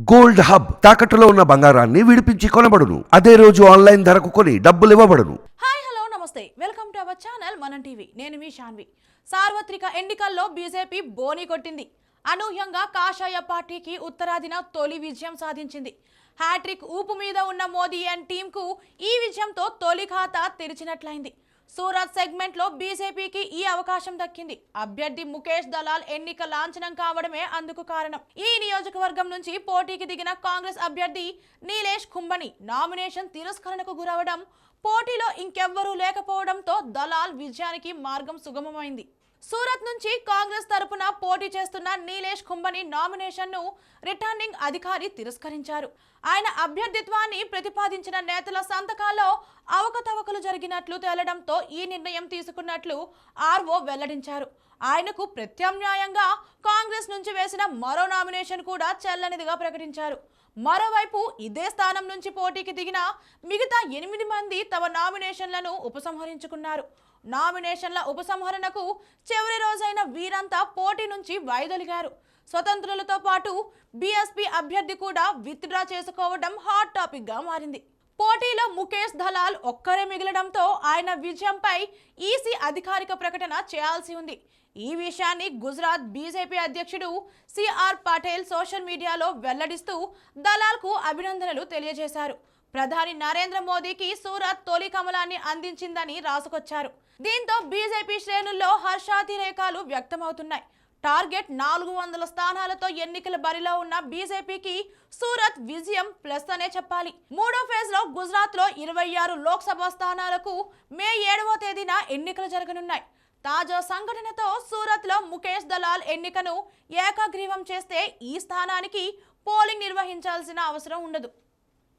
Gold hub తాకట్టులో ఉన్న బంగారాన్ని విడిపించి కొనబడును. అదే రోజు ఆన్లైన్ ధరకు కొని డబ్బులు ఇవ్వబడును. హాయ్ హలో నమస్తే, వెల్కమ్ టు అవర్ ఛానల్ మనం టీవీ. నేను మీ శాన్వి. సార్వత్రిక ఎన్నికల్లో బీజేపీ బోని కొట్టింది. అనూహ్యంగా కాషాయ పార్టీకి ఉత్తరాదిన తొలి విజయం సాధించింది. హ్యాట్రిక్ ఊపు మీద ఉన్న మోదీ అండ్ టీంకు ఈ విజయంతో తొలి ఖాతా తెరిచినట్లయింది. సూరత్ సెగ్మెంట్ లో బీజేపీకి ఈ అవకాశం దక్కింది. అభ్యర్థి ముఖేష్ దలాల్ ఎన్నిక లాంఛనం కావడమే అందుకు కారణం. ఈ నియోజకవర్గం నుంచి పోటీకి దిగిన కాంగ్రెస్ అభ్యర్థి నీలేష్ కుంభని నామినేషన్ తిరస్కరణకు గురవడం, పోటీలో ఇంకెవ్వరూ లేకపోవడంతో దలాల్ విజయానికి మార్గం సుగమమైంది. సూరత్ నుంచి కాంగ్రెస్ తరపున పోటీ చేస్తున్న నీలేష్ కుంభని నామినేషన్ ను రిటర్నింగ్ అధికారి తిరస్కరించారు. ఆయన అభ్యర్థిత్వాన్ని ప్రతిపాదించిన నేతల సంతకాల్లో అవకతవకలు జరిగినట్లు తేలడంతో ఈ నిర్ణయం తీసుకున్నట్లు ఆర్ఓ వెల్లడించారు. ఆయనకు ప్రత్యామ్నాయంగా కాంగ్రెస్ నుంచి వేసిన మరో నామినేషన్ కూడా చెల్లనిదిగా ప్రకటించారు. మరోవైపు ఇదే స్థానం నుంచి పోటీకి దిగిన మిగతా 8 మంది తమ నామినేషన్లను ఉపసంహరించుకున్నారు. నామినేషన్ల ఉపసంహరణకు చివరి రోజైన వీరంతా పోటీ నుంచి వైదొలిగారు. స్వతంత్రులతో పాటు బీఎస్పీ అభ్యర్థి కూడా విత్డ్రా చేసుకోవడం హాట్ టాపిక్ గా మారింది. పోటీలో ముఖేష్ దలాల్ ఒక్కరే మిగలడంతో ఆయన విజయంపై ఈసీ అధికారిక ప్రకటన చేయాల్సి ఉంది. ఈ విషయాన్ని గుజరాత్ బీజేపీ అధ్యక్షుడు సిఆర్ పటేల్ సోషల్ మీడియాలో వెల్లడిస్తూ దలాల్కు అభినందనలు తెలియజేశారు. ప్రధాని నరేంద్ర మోదీకి సూరత్ తొలి కమలాన్ని అందించిందని రాసుకొచ్చారు. దీంతో బీజేపీ శ్రేణుల్లో హర్షాతిరేకాలు వ్యక్తమవుతున్నాయి. టార్గెట్ 400 స్థానాలతో ఎన్నికల బరిలో ఉన్న బీజేపీకి సూరత్ విజయం ప్లస్ అనే చెప్పాలి. మూడో ఫేజ్ లో గుజరాత్ లో 26 లోక్సభ స్థానాలకు మే 7వ తేదీన ఎన్నికలు జరగనున్నాయి. తాజా సంఘటనతో సూరత్ లో ముఖేష్ దలాల్ ఎన్నికను ఏకగ్రీవం చేస్తే ఈ స్థానానికి పోలింగ్ నిర్వహించాల్సిన అవసరం ఉండదు.